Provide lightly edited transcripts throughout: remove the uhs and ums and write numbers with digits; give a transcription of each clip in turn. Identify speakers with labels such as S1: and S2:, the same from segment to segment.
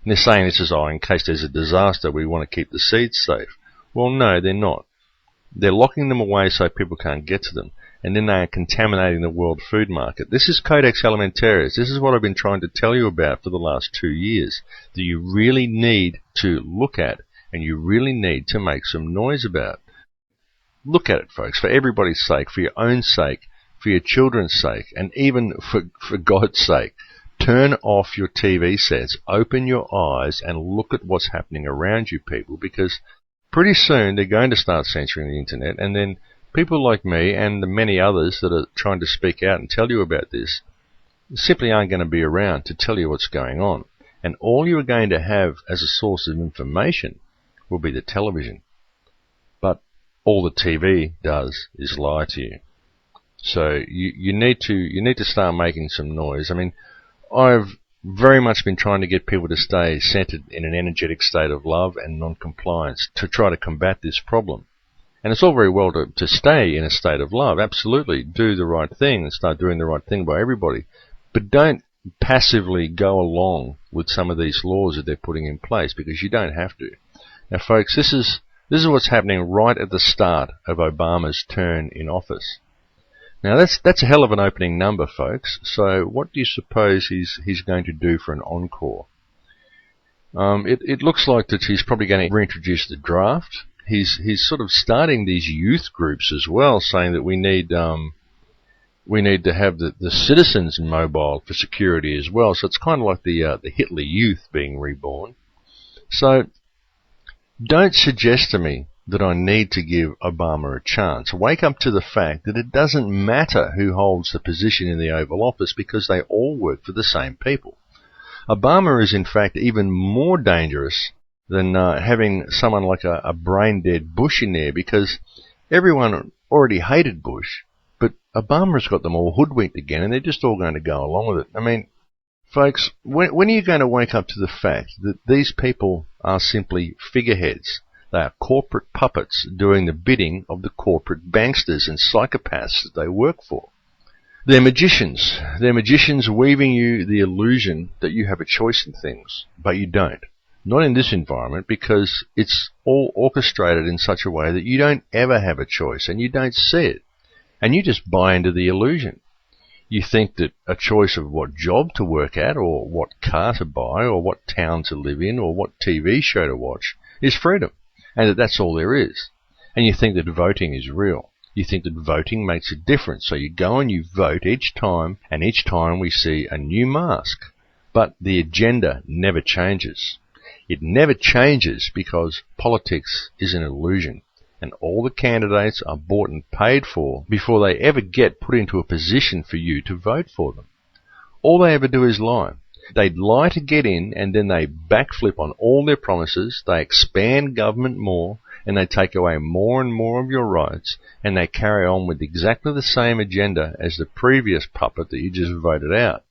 S1: And they're saying this is, oh, in case there's a disaster, we want to keep the seeds safe. Well, no, they're not. They're locking them away so people can't get to them. And then they are contaminating the world food market. This is Codex Alimentarius. This is what I've been trying to tell you about for the last 2 years, that you really need to look at and you really need to make some noise about. Look at it, folks, for everybody's sake, for your own sake, for your children's sake, and even for God's sake. Turn off your TV sets, open your eyes, and look at what's happening around you, people, because pretty soon they're going to start censoring the internet, and then people like me and the many others that are trying to speak out and tell you about this simply aren't going to be around to tell you what's going on. And all you are going to have as a source of information will be the television. But all the TV does is lie to you. So you need to start making some noise. I mean, I've very much been trying to get people to stay centered in an energetic state of love and non-compliance to try to combat this problem. And it's all very well to stay in a state of love. Absolutely, do the right thing and start doing the right thing by everybody. But don't passively go along with some of these laws that they're putting in place, because you don't have to. Now, folks, this is what's happening right at the start of Obama's turn in office. Now, that's a hell of an opening number, folks. So what do you suppose he's going to do for an encore? It looks like that he's probably going to reintroduce the draft. He's sort of starting these youth groups as well, saying that we need to have the citizens mobile for security as well. So it's kind of like the Hitler Youth being reborn. So don't suggest to me that I need to give Obama a chance. Wake up to the fact that it doesn't matter who holds the position in the Oval Office, because they all work for the same people. Obama is in fact even more dangerous than having someone like a brain-dead Bush in there, because everyone already hated Bush, but Obama's got them all hoodwinked again, and they're just all going to go along with it. I mean, folks, when are you going to wake up to the fact that these people are simply figureheads? They are corporate puppets doing the bidding of the corporate banksters and psychopaths that they work for. They're magicians. They're magicians weaving you the illusion that you have a choice in things, but you don't. Not in this environment, because it's all orchestrated in such a way that you don't ever have a choice and you don't see it. And you just buy into the illusion. You think that a choice of what job to work at, or what car to buy, or what town to live in, or what TV show to watch is freedom, and that that's all there is. And you think that voting is real. You think that voting makes a difference, so you go and you vote each time, and each time we see a new mask. But the agenda never changes. It never changes because politics is an illusion, and all the candidates are bought and paid for before they ever get put into a position for you to vote for them. All they ever do is lie. They lie to get in, and then they backflip on all their promises. They expand government more, and they take away more and more of your rights, and they carry on with exactly the same agenda as the previous puppet that you just voted out.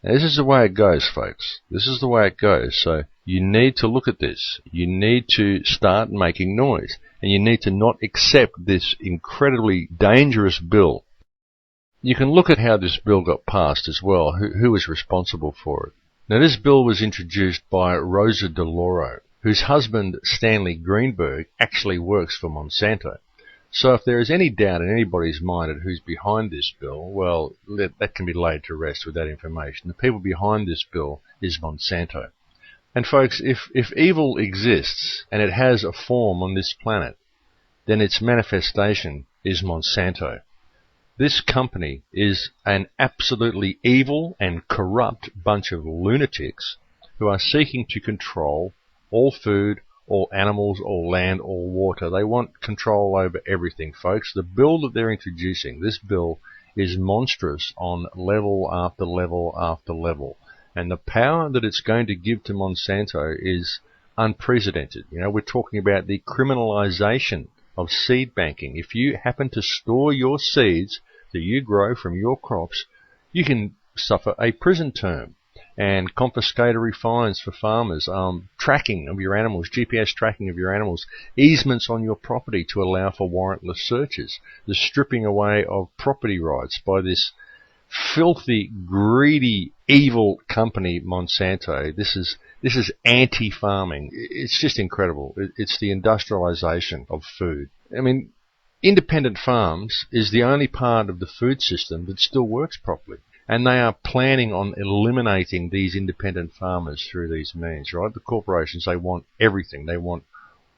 S1: Now, this is the way it goes, folks. This is the way it goes. So you need to look at this. You need to start making noise, and you need to not accept this incredibly dangerous bill. You can look at how this bill got passed as well, who was responsible for it. Now, this bill was introduced by Rosa DeLauro, whose husband, Stanley Greenberg, actually works for Monsanto. So if there is any doubt in anybody's mind at who's behind this bill, well, that can be laid to rest with that information. The people behind this bill is Monsanto. And folks, if evil exists and it has a form on this planet, then its manifestation is Monsanto. This company is an absolutely evil and corrupt bunch of lunatics who are seeking to control all food, all animals, all land, all water. They want control over everything, folks. The bill that they're introducing, this bill, is monstrous on level after level after level. And the power that it's going to give to Monsanto is unprecedented. You know, we're talking about the criminalization of seed banking. If you happen to store your seeds that you grow from your crops, you can suffer a prison term and confiscatory fines for farmers, tracking of your animals, GPS tracking of your animals, easements on your property to allow for warrantless searches, the stripping away of property rights by this filthy, greedy, evil company, Monsanto. This is anti-farming. It's just incredible. It's the industrialization of food. I mean, independent farms is the only part of the food system that still works properly. And they are planning on eliminating these independent farmers through these means, right? The corporations, they want everything. They want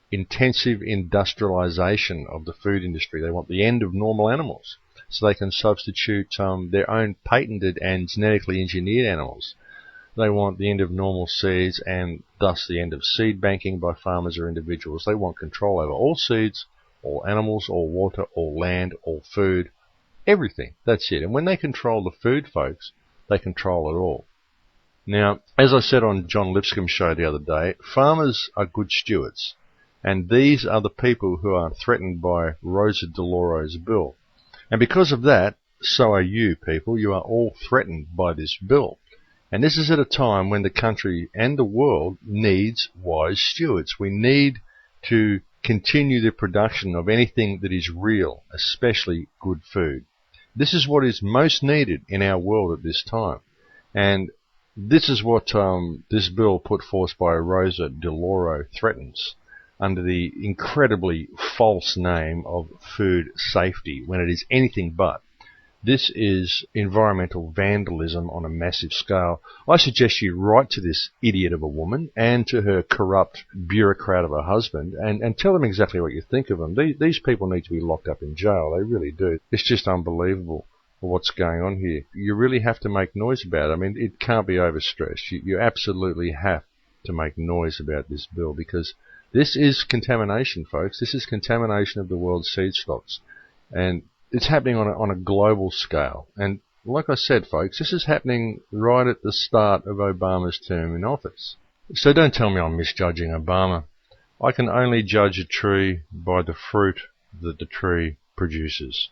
S1: intensive industrialization of the food industry. They want the end of normal animals so they can substitute their own patented and genetically engineered animals. They want the end of normal seeds and thus the end of seed banking by farmers or individuals. They want control over all seeds, all animals, all water, all land, all food, everything. That's it. And when they control the food, folks, they control it all. Now, as I said on John Lipscomb's show the other day, farmers are good stewards. And these are the people who are threatened by Rosa DeLauro's bill. And because of that, so are you people. You are all threatened by this bill. And this is at a time when the country and the world needs wise stewards. We need to continue the production of anything that is real, especially good food. This is what is most needed in our world at this time. And this is what this bill put forth by Rosa DeLauro threatens, under the incredibly false name of food safety, when it is anything but. This is environmental vandalism on a massive scale. I suggest you write to this idiot of a woman and to her corrupt bureaucrat of a husband and tell them exactly what you think of them. These people need to be locked up in jail. They really do. It's just unbelievable what's going on here. You really have to make noise about it. I mean, it can't be overstressed. You absolutely have to make noise about this bill, because this is contamination, folks. This is contamination of the world's seed stocks. And it's happening on a global scale. And like I said, folks, this is happening right at the start of Obama's term in office. So don't tell me I'm misjudging Obama. I can only judge a tree by the fruit that the tree produces.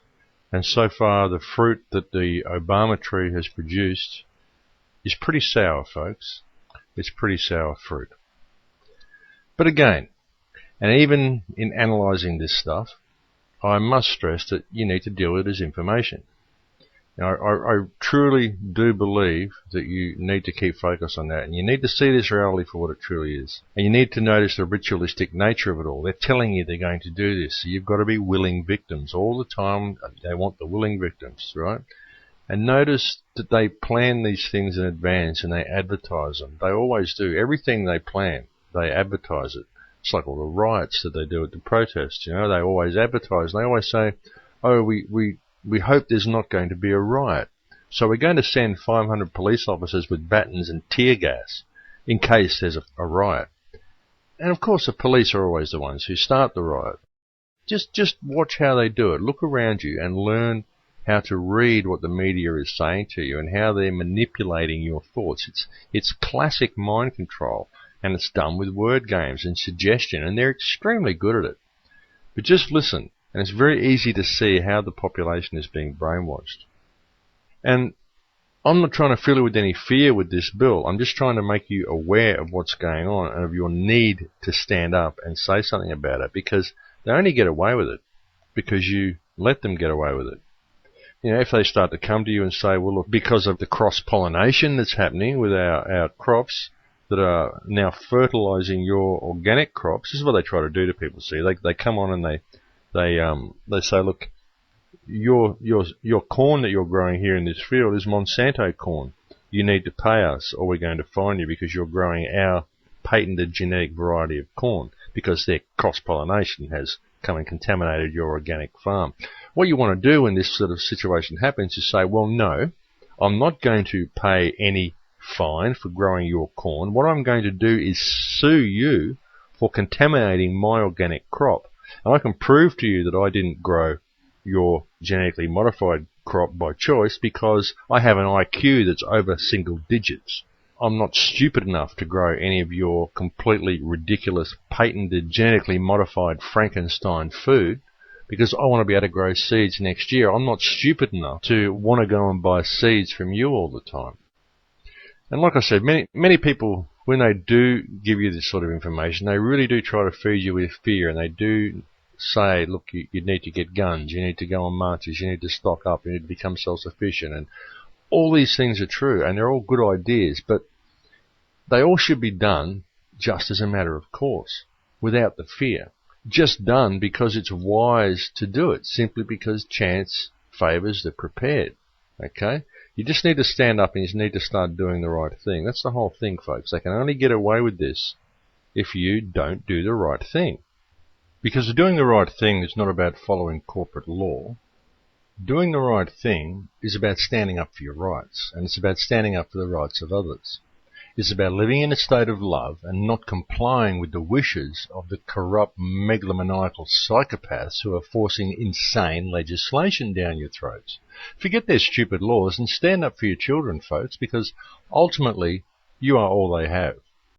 S1: And so far, the fruit that the Obama tree has produced is pretty sour, folks. It's pretty sour fruit. But again, and even in analysing this stuff, I must stress that you need to deal with it as information. Now, I truly do believe that you need to keep focus on that, and you need to see this reality for what it truly is. And you need to notice the ritualistic nature of it all. They're telling you they're going to do this, so you've got to be willing victims. All the time, they want the willing victims, right? And notice that they plan these things in advance and they advertise them. They always do. Everything they plan, they advertise it. It's like all the riots that they do at the protests, you know, they always advertise. And they always say, oh, we hope there's not going to be a riot. So we're going to send 500 police officers with batons and tear gas in case there's a riot. And of course the police are always the ones who start the riot. Just watch how they do it. Look around you and learn how to read what the media is saying to you and how they're manipulating your thoughts. It's classic mind control. And it's done with word games and suggestion, and they're extremely good at it. But just listen, and it's very easy to see how the population is being brainwashed. And I'm not trying to fill you with any fear with this bill. I'm just trying to make you aware of what's going on and of your need to stand up and say something about it, because they only get away with it because you let them get away with it. You know, if they start to come to you and say, well, look, because of the cross-pollination that's happening with our crops, that are now fertilizing your organic crops. This is what they try to do to people. See, they come on and they say, look, your corn that you're growing here in this field is Monsanto corn. You need to pay us, or we're going to fine you because you're growing our patented genetic variety of corn, because their cross-pollination has come and contaminated your organic farm. What you want to do when this sort of situation happens is say, well, no, I'm not going to pay any fine for growing your corn. What I'm going to do is sue you for contaminating my organic crop. And I can prove to you that I didn't grow your genetically modified crop by choice, because I have an IQ that's over single digits. I'm not stupid enough to grow any of your completely ridiculous patented genetically modified Frankenstein food, because I want to be able to grow seeds next year. I'm not stupid enough to want to go and buy seeds from you all the time. And like I said, many people, when they do give you this sort of information, they really do try to feed you with fear, and they do say, look, you need to get guns, you need to go on marches, you need to stock up, you need to become self-sufficient, and All these things are true, and they're all good ideas, but they all should be done just as a matter of course, without the fear. Just done because it's wise to do it, simply because chance favours the prepared. Okay? You just need to stand up and you need to start doing the right thing. That's the whole thing, folks. They can only get away with this if you don't do the right thing. Because doing the right thing is not about following corporate law. Doing the right thing is about standing up for your rights, and it's about standing up for the rights of others. It's about living in a state of love and not complying with the wishes of the corrupt, megalomaniacal psychopaths who are forcing insane legislation down your throats. Forget their stupid laws and stand up for your children, folks, because ultimately you are all they have.